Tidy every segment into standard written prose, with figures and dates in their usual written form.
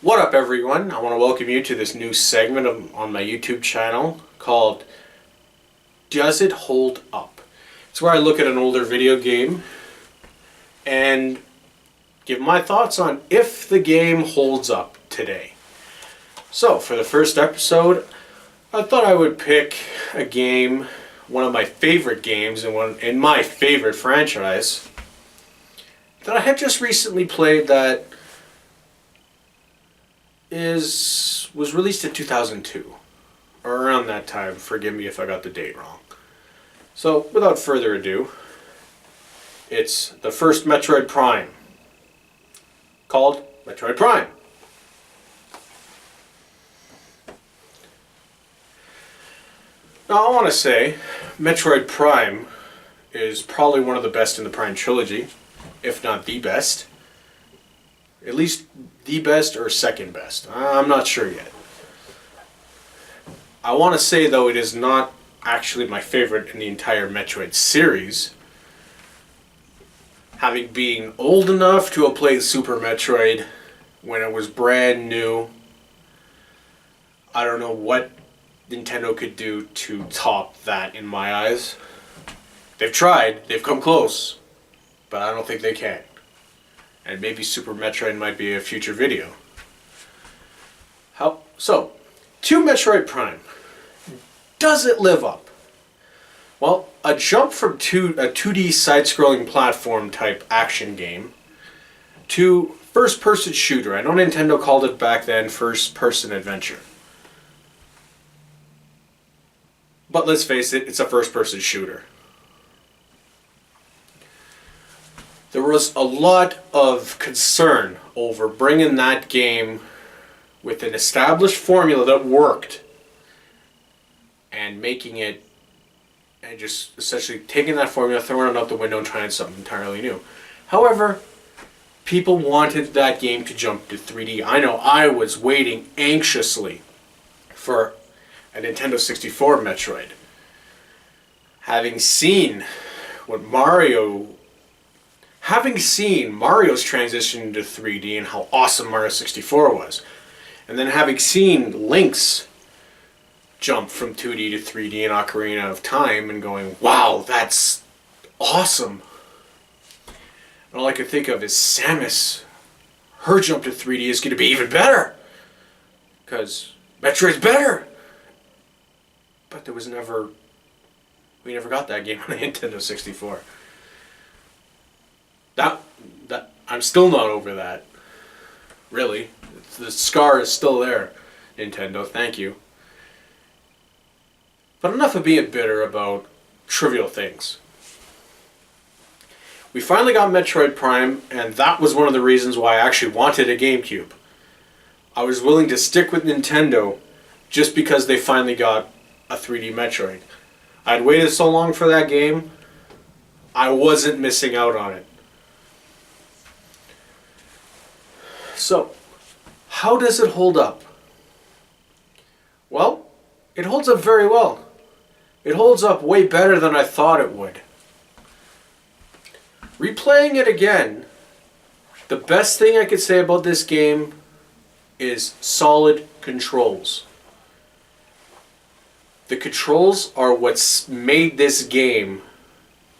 What up, everyone? I want to welcome you to this new segment on my YouTube channel called Does It Hold Up? It's where I look at an older video game and give my thoughts on if the game holds up today. So, for the first episode, I thought I would pick a game, one of my favorite games and one in my favorite franchise that I had just recently played that was released in 2002 or around that time. Forgive me if I got the date wrong. So without further ado, it's the first Metroid Prime, called Metroid Prime. Now I want to say Metroid Prime is probably one of the best in the Prime trilogy, if not the best. At least the best or second best. I'm not sure yet. I want to say, though, it is not actually my favorite in the entire Metroid series. Having been old enough to have played Super Metroid when it was brand new, I don't know what Nintendo could do to top that in my eyes. They've tried, they've come close, but I don't think they can. And maybe Super Metroid might be a future video. So, to Metroid Prime. Does it live up? Well, a jump from a 2D side-scrolling platform type action game to first-person shooter. I know Nintendo called it back then first-person adventure. But let's face it, it's a first-person shooter. There was a lot of concern over bringing that game with an established formula that worked and making it, and just essentially taking that formula, throwing it out the window and trying something entirely new. However, people wanted that game to jump to 3D. I know I was waiting anxiously for a Nintendo 64 Metroid. Having seen Mario's transition to 3D and how awesome Mario 64 was, and then having seen Link's jump from 2D to 3D in Ocarina of Time and going, wow, that's awesome. And all I could think of is Samus, her jump to 3D is going to be even better, because Metroid's better. But we never got that game on the Nintendo 64. That I'm still not over that. Really. The scar is still there, Nintendo. Thank you. But enough of being bitter about trivial things. We finally got Metroid Prime, and that was one of the reasons why I actually wanted a GameCube. I was willing to stick with Nintendo just because they finally got a 3D Metroid. I'd waited so long for that game, I wasn't missing out on it. So, how does it hold up? Well, it holds up very well. It holds up way better than I thought it would. Replaying it again, the best thing I could say about this game is solid controls. The controls are what's made this game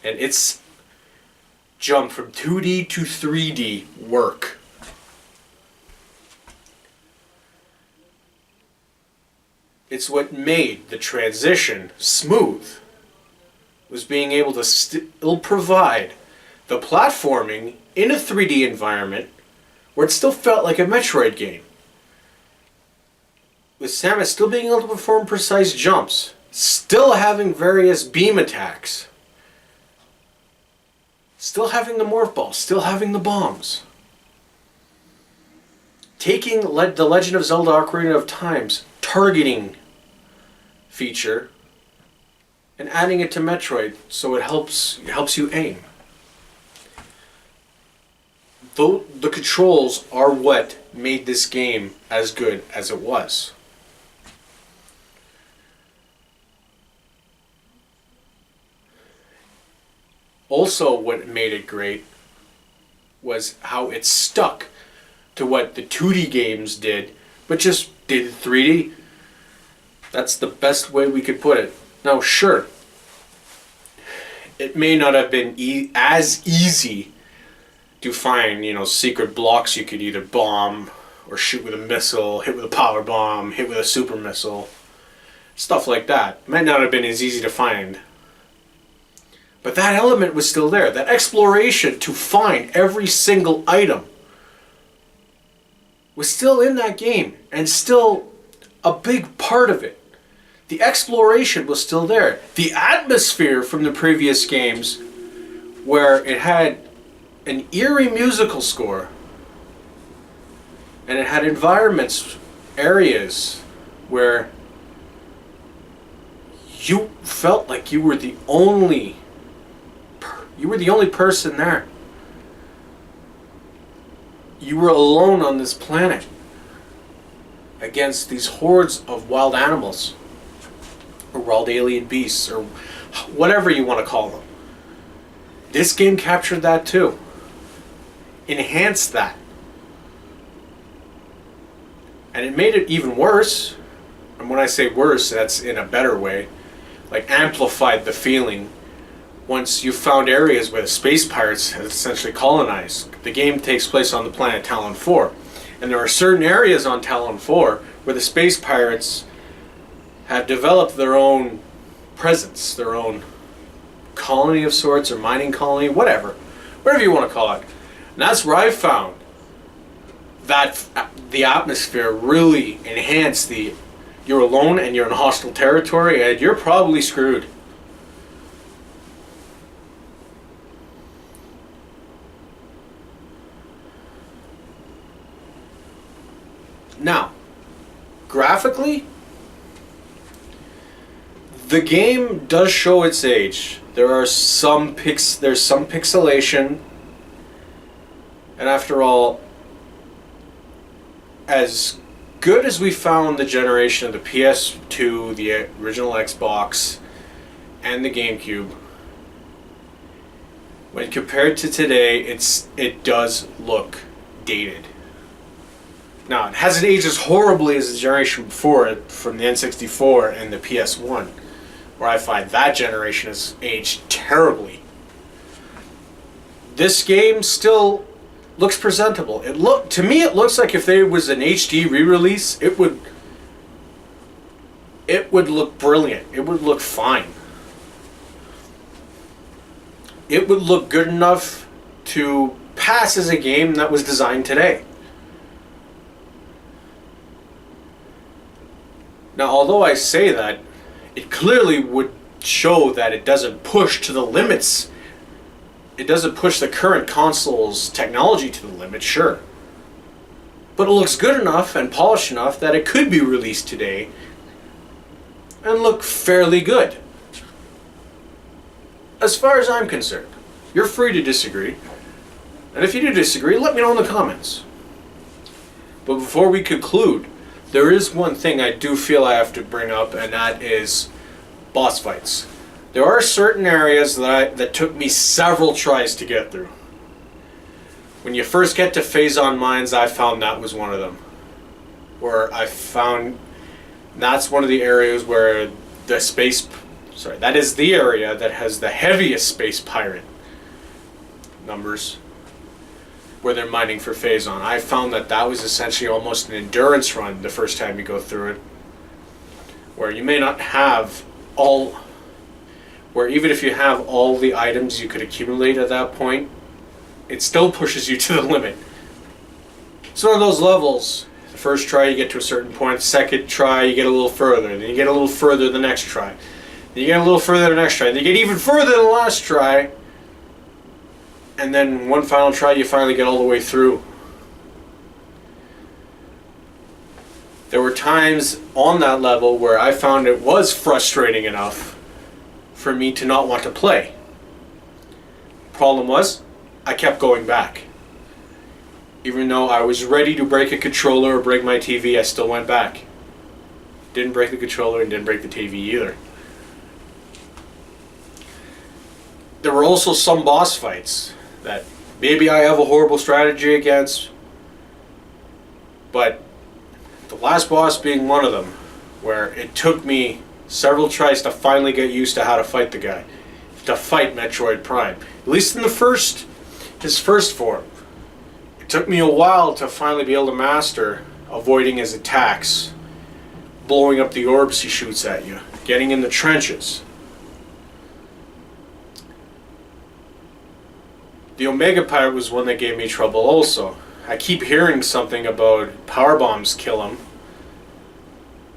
and its jump from 2D to 3D work. It's what made the transition smooth, was being able to still provide the platforming in a 3D environment where it still felt like a Metroid game. With Samus still being able to perform precise jumps, still having various beam attacks, still having the morph ball, still having the bombs. Taking the Legend of Zelda Ocarina of Time's targeting feature and adding it to Metroid so it helps you aim. Though the controls are what made this game as good as it was. Also, what made it great was how it stuck to what the 2D games did, but just did 3D. That's the best way we could put it. Now, sure, it may not have been as easy to find, secret blocks you could either bomb or shoot with a missile, hit with a power bomb, hit with a super missile. Stuff like that. Might not have been as easy to find. But that element was still there. That exploration to find every single item was still in that game and still a big part of it. The exploration was still there. The atmosphere from the previous games, where it had an eerie musical score and it had environments, areas where you felt like you were the only person there. You were alone on this planet against these hordes of wild animals or wild alien beasts or whatever you want to call them. This game captured that too. Enhanced that. And it made it even worse. And when I say worse, that's in a better way. Like amplified the feeling once you found areas where the space pirates had essentially colonized. The game takes place on the planet Talon 4. And there are certain areas on Talon 4 where the space pirates have developed their own presence, their own colony of sorts, or mining colony, whatever you want to call it. And that's where I found that the atmosphere really enhanced the you're alone and you're in hostile territory and you're probably screwed. Now, graphically, the game does show its age. There's some pixelation, and after all, as good as we found the generation of the PS2, the original Xbox, and the GameCube, when compared to today, it does look dated. Now, it hasn't aged as horribly as the generation before it, from the N64 and the PS1, where I find that generation has aged terribly. This game still looks presentable. To me, it looks like if there was an HD re-release, it would look brilliant. It would look fine. It would look good enough to pass as a game that was designed today. Now, although I say that, it clearly would show that it doesn't push to the limits. It doesn't push the current console's technology to the limit, sure. But it looks good enough and polished enough that it could be released today and look fairly good. As far as I'm concerned. You're free to disagree. And if you do disagree, let me know in the comments. But before we conclude, there is one thing I do feel I have to bring up, and that is boss fights. There are certain areas that took me several tries to get through. When you first get to Phazon Mines, I found that was one of them. Where I found that's one of the areas where that is the area that has the heaviest space pirate numbers, where they're mining for Phazon. I found that was essentially almost an endurance run the first time you go through it, where you may not have where even if you have all the items you could accumulate at that point, it still pushes you to the limit. It's one of those levels. The first try you get to a certain point, second try you get a little further, then you get a little further the next try, then you get a little further the next try, then you get even further the last try, and then one final try you finally get all the way through. There were times on that level where I found it was frustrating enough for me to not want to play. Problem was, I kept going back. Even though I was ready to break a controller or break my TV, I still went back. Didn't break the controller and didn't break the TV either. There were also some boss fights that maybe I have a horrible strategy against, But the last boss being one of them, where it took me several tries to finally get used to how to fight the guy, to fight Metroid Prime. At least in his first form. It took me a while to finally be able to master avoiding his attacks, blowing up the orbs he shoots at you, getting in the trenches. The Omega part was one that gave me trouble also. I keep hearing something about power bombs kill him.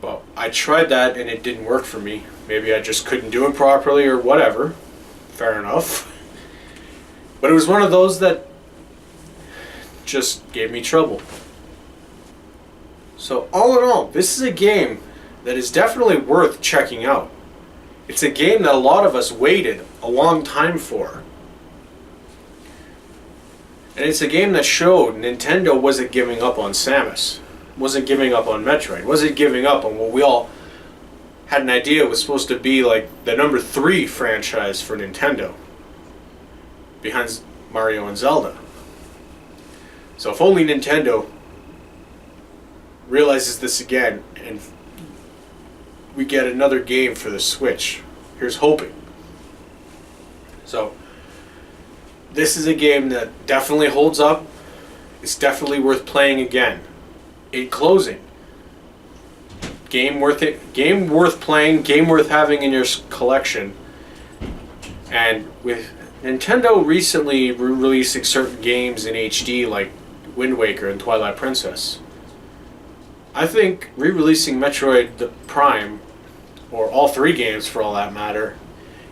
Well, I tried that and it didn't work for me. Maybe I just couldn't do it properly or whatever. Fair enough. But it was one of those that just gave me trouble. So all in all, this is a game that is definitely worth checking out. It's a game that a lot of us waited a long time for. And it's a game that showed Nintendo wasn't giving up on Samus, wasn't giving up on Metroid, wasn't giving up on what we all had an idea was supposed to be like the number 3 franchise for Nintendo, behind Mario and Zelda. So if only Nintendo realizes this again and we get another game for the Switch. Here's hoping. So this is a game that definitely holds up. It's definitely worth playing again. In closing, game worth playing, game worth having in your collection. And with Nintendo recently releasing certain games in HD like Wind Waker and Twilight Princess, I think re-releasing Metroid Prime, or all 3 games for all that matter,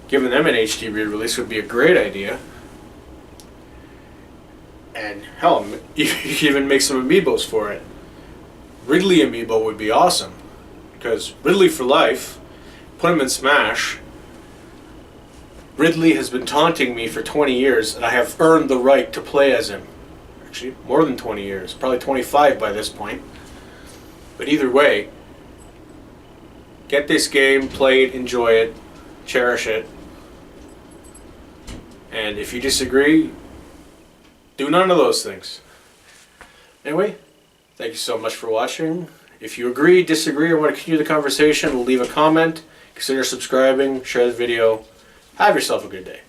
giving them an HD re-release would be a great idea. And hell, you could even make some amiibos for it. Ridley amiibo would be awesome, because Ridley for life, put him in Smash. Ridley has been taunting me for 20 years, and I have earned the right to play as him. Actually, more than 20 years, probably 25 by this point. But either way, get this game, play it, enjoy it, cherish it. And if you disagree, do none of those things. Anyway, thank you so much for watching. If you agree, disagree, or want to continue the conversation, leave a comment. Consider subscribing, share the video. Have yourself a good day.